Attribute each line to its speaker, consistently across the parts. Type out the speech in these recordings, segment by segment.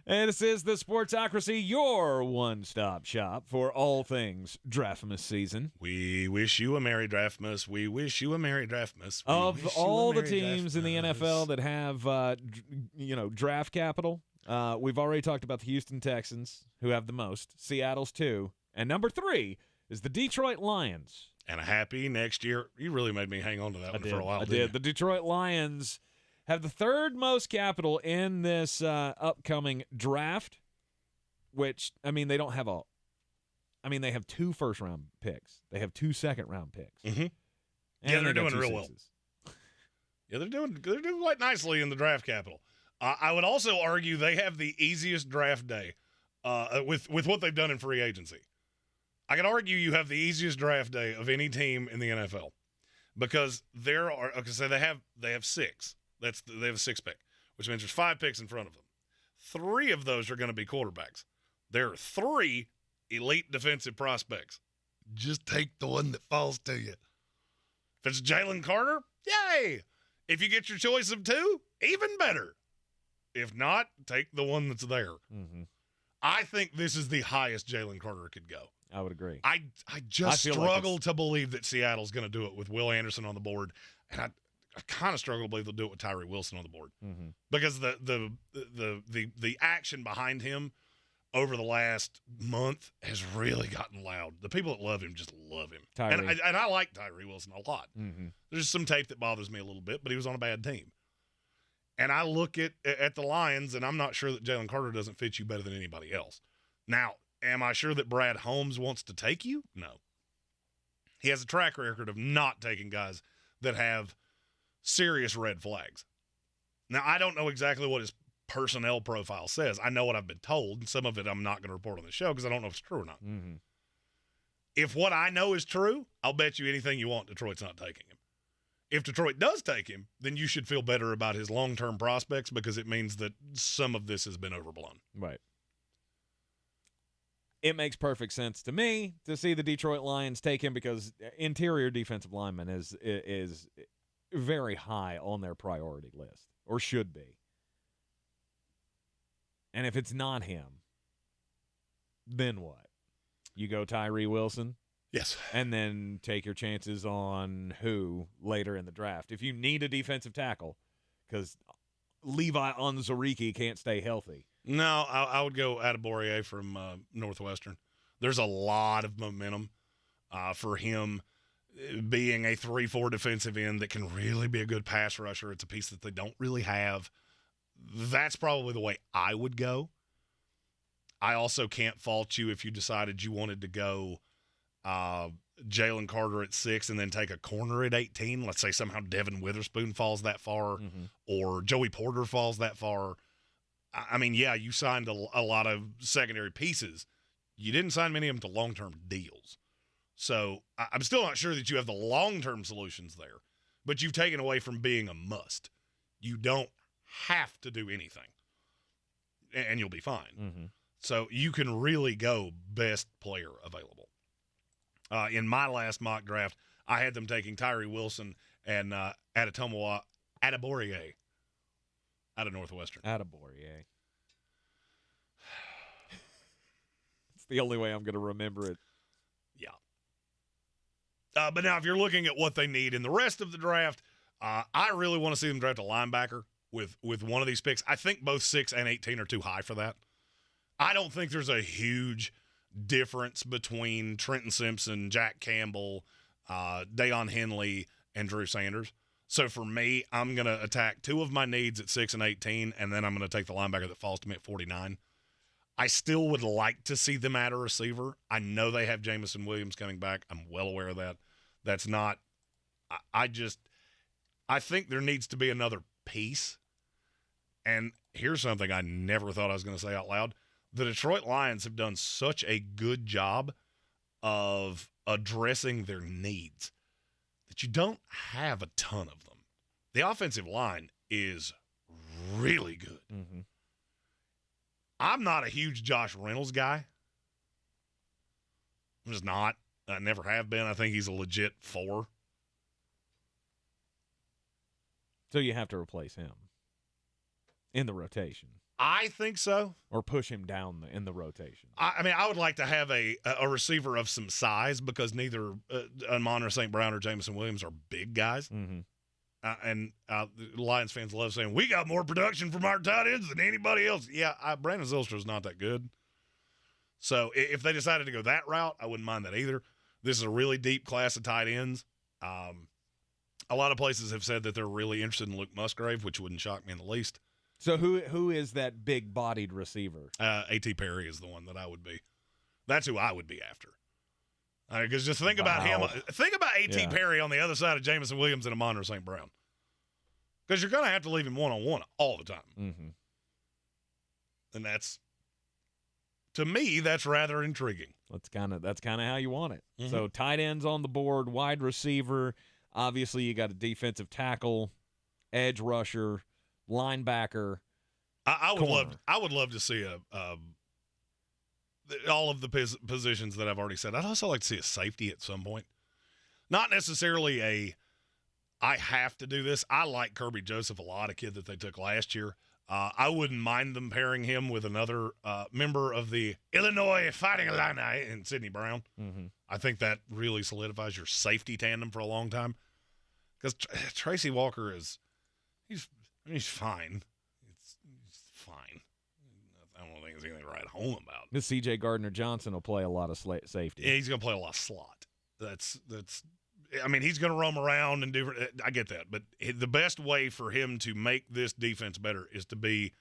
Speaker 1: And this is the Sportsocracy, your one-stop shop for all things Draftmas season.
Speaker 2: We wish you a Merry Draftmas. We wish you a Merry Draftmas.
Speaker 1: Of all the teams in the NFL that have, draft capital, we've already talked about the Houston Texans, who have the most. Seattle's 2. And number 3 is the Detroit Lions.
Speaker 2: And a happy next year. You really made me hang on to that one for a while,
Speaker 1: I
Speaker 2: didn't
Speaker 1: did.
Speaker 2: you?
Speaker 1: The Detroit Lions have the 3rd most capital in this upcoming draft, which, they don't have they have 2 first-round picks. They have 2 second-round picks.
Speaker 2: Mm-hmm.
Speaker 1: Yeah,
Speaker 2: they're doing real well. Yeah, they're doing quite nicely in the draft capital. I would also argue they have the easiest draft day with what they've done in free agency. I could argue you have the easiest draft day of any team in the NFL because they have 6. They have a 6 pick, which means there's 5 picks in front of them. 3 of those are going to be quarterbacks. There are 3 elite defensive prospects. Just take the one that falls to you. If it's Jalen Carter, yay! If you get your choice of 2, even better. If not, take the one that's there.
Speaker 1: Mm-hmm.
Speaker 2: I think this is the highest Jalen Carter could go.
Speaker 1: I would agree.
Speaker 2: I just struggle to believe that Seattle's going to do it with Will Anderson on the board, and I kind of struggle to believe they'll do it with Tyree Wilson on the board because the action behind him over the last month has really gotten loud. The people that love him just love him, and I like Tyree Wilson a lot. Mm-hmm. There's some tape that bothers me a little bit, but he was on a bad team. And I look at the Lions, and I'm not sure that Jalen Carter doesn't fit you better than anybody else. Now, am I sure that Brad Holmes wants to take you? No. He has a track record of not taking guys that have serious red flags. Now, I don't know exactly what his personnel profile says. I know what I've been told, and some of it I'm not going to report on the show because I don't know if it's true or not.
Speaker 1: Mm-hmm.
Speaker 2: If what I know is true, I'll bet you anything you want Detroit's not taking him. If Detroit does take him, then you should feel better about his long-term prospects because it means that some of this has been overblown.
Speaker 1: Right. It makes perfect sense to me to see the Detroit Lions take him because interior defensive lineman is very high on their priority list, or should be. And if it's not him, then what? You go Tyree Wilson?
Speaker 2: Yes.
Speaker 1: And then take your chances on who later in the draft. If you need a defensive tackle, because Levi Onwuzurike can't stay healthy.
Speaker 2: No, I would go Adeborie from Northwestern. There's a lot of momentum for him being a 3-4 defensive end that can really be a good pass rusher. It's a piece that they don't really have. That's probably the way I would go. I also can't fault you if you decided you wanted to go Jalen Carter at 6 and then take a corner at 18. Let's say somehow Devin Witherspoon falls that far or Joey Porter falls that far. I mean, yeah, you signed a lot of secondary pieces. You didn't sign many of them to long-term deals. So I'm still not sure that you have the long-term solutions there, but you've taken away from being a must. You don't have to do anything, and you'll be fine. Mm-hmm. So you can really go best player available. In my last mock draft, I had them taking Tyree Wilson and Adetomiwa Adeborie out of Northwestern.
Speaker 1: Adeborie. It's the only way I'm going to remember it.
Speaker 2: Yeah. But now if you're looking at what they need in the rest of the draft, I really want to see them draft a linebacker with one of these picks. I think both 6 and 18 are too high for that. I don't think there's a huge difference between Trenton Simpson, Jack Campbell, Deion Henley, and Drew Sanders. So for me, I'm going to attack 2 of my needs at 6 and 18, and then I'm going to take the linebacker that falls to me at 49. I still would like to see them add a receiver. I know they have Jamison Williams coming back. I'm well aware of that. That's not – I think there needs to be another piece. And here's something I never thought I was going to say out loud. The Detroit Lions have done such a good job of addressing their needs that you don't have a ton of them. The offensive line is really good. Mm-hmm. I'm not a huge Josh Reynolds guy. I'm just not. I never have been. I think he's a legit 4.
Speaker 1: So you have to replace him in the rotation.
Speaker 2: I think so.
Speaker 1: or push him down in the rotation?
Speaker 2: I mean, I would like to have a receiver of some size because neither Amon-Ra St. Brown or Jameson Williams are big guys.
Speaker 1: Mm-hmm.
Speaker 2: And Lions fans love saying, we got more production from our tight ends than anybody else. Yeah, Brandon Zylstra's not that good. So if they decided to go that route, I wouldn't mind that either. This is a really deep class of tight ends. A lot of places have said that they're really interested in Luke Musgrave, which wouldn't shock me in the least.
Speaker 1: So who is that big-bodied receiver?
Speaker 2: A.T. Perry is the one that I would be. That's who I would be after. Because just think about him. Think about A.T. Perry on the other side of Jameson Williams and Amon-Ra St. Brown. Because you're going to have to leave him one-on-one all the time.
Speaker 1: Mm-hmm.
Speaker 2: And that's, to me, that's rather intriguing.
Speaker 1: That's kind of how you want it.
Speaker 2: Mm-hmm.
Speaker 1: So tight ends on the board, wide receiver. Obviously, you got a defensive tackle, edge rusher, linebacker.
Speaker 2: I would love to see all of the positions that I've already said. I'd also like to see a safety at some point. Not necessarily I have to do this. I like Kirby Joseph a lot, a kid that they took last year. I wouldn't mind them pairing him with another member of the Illinois Fighting Illini in Sidney Brown.
Speaker 1: Mm-hmm.
Speaker 2: I think that really solidifies your safety tandem for a long time. Because Tracy Walker he's fine. He's fine. I don't think there's anything to write home about.
Speaker 1: This C.J. Gardner-Johnson will play a lot of safety.
Speaker 2: Yeah, he's going to play a lot of slot. That's. I mean, he's going to roam around and do. I get that, but the best way for him to make this defense better is to be.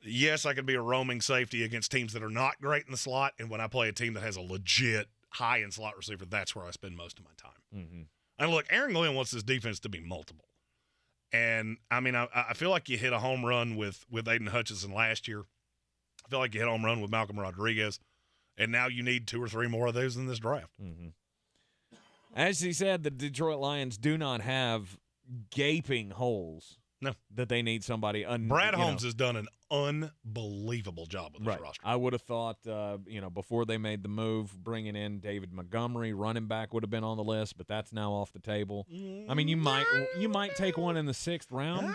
Speaker 2: Yes, I could be a roaming safety against teams that are not great in the slot, and when I play a team that has a legit high-end slot receiver, that's where I spend most of my time.
Speaker 1: Mm-hmm.
Speaker 2: And look, Aaron Glenn wants this defense to be multiple. And, I mean, I feel like you hit a home run with Aiden Hutchinson last year. I feel like you hit a home run with Malcolm Rodriguez. And now you need 2 or 3 more of those in this draft.
Speaker 1: Mm-hmm. As he said, the Detroit Lions do not have gaping holes.
Speaker 2: No.
Speaker 1: That they need somebody.
Speaker 2: Brad Holmes has done an unbelievable job with this roster.
Speaker 1: I would have thought, before they made the move, bringing in David Montgomery, running back would have been on the list, but that's now off the table. I mean, you might take one in the 6th round.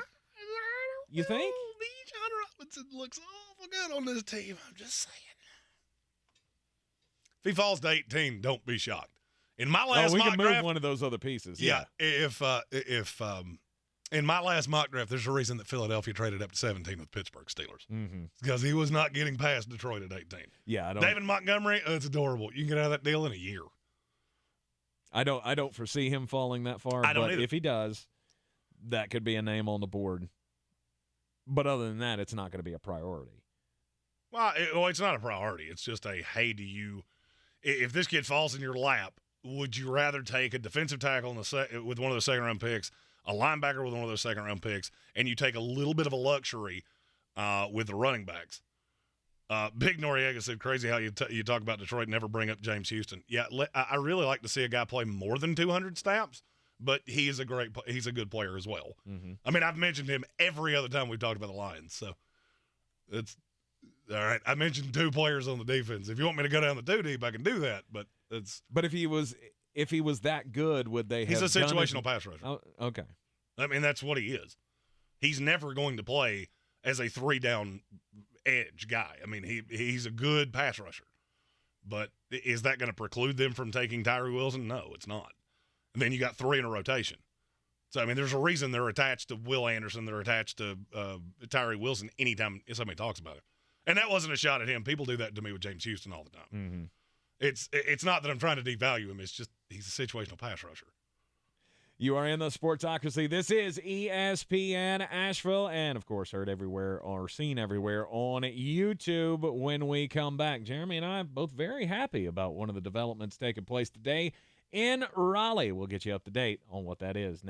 Speaker 1: You think?
Speaker 2: John Robinson looks awful good on this team. I'm just saying. If he falls to 18, don't be shocked. In my last
Speaker 1: we
Speaker 2: mock
Speaker 1: can move
Speaker 2: draft,
Speaker 1: one of those other pieces.
Speaker 2: Yeah. If in my last mock draft, there's a reason that Philadelphia traded up to 17 with Pittsburgh Steelers.
Speaker 1: Mm-hmm.
Speaker 2: Because he was not getting past Detroit at 18.
Speaker 1: Yeah,
Speaker 2: David Montgomery, it's adorable. You can get out of that deal in a year.
Speaker 1: I don't foresee him falling that far.
Speaker 2: I don't
Speaker 1: but
Speaker 2: either.
Speaker 1: If he does, that could be a name on the board. But other than that, it's not going to be a priority.
Speaker 2: Well, it's not a priority. It's just hey, if this kid falls in your lap, would you rather take a defensive tackle with one of those second-round picks, a linebacker with one of those second-round picks, and you take a little bit of a luxury with the running backs? Big Noriega said, crazy how you talk about Detroit and never bring up James Houston. Yeah, I really like to see a guy play more than 200 snaps, but he's a good player as well.
Speaker 1: Mm-hmm.
Speaker 2: I mean, I've mentioned him every other time we've talked about the Lions, so it's all right. I mentioned 2 players on the defense. If you want me to go down the 2 deep, I can do that, but it's.
Speaker 1: But if he was that good, would they have?
Speaker 2: He's a situational pass rusher.
Speaker 1: Oh, okay.
Speaker 2: I mean, that's what he is. He's never going to play as a 3-down edge guy. I mean, he's a good pass rusher. But is that going to preclude them from taking Tyree Wilson? No, it's not. And then you got 3 in a rotation. So, I mean, there's a reason they're attached to Will Anderson. They're attached to Tyree Wilson anytime somebody talks about it. And that wasn't a shot at him. People do that to me with James Houston all the time.
Speaker 1: Mm-hmm.
Speaker 2: It's not that I'm trying to devalue him. It's just he's a situational pass rusher.
Speaker 1: You are in the Sportsocracy. This is ESPN Asheville, and, of course, heard everywhere or seen everywhere on YouTube when we come back. Jeremy and I are both very happy about one of the developments taking place today in Raleigh. We'll get you up to date on what that is.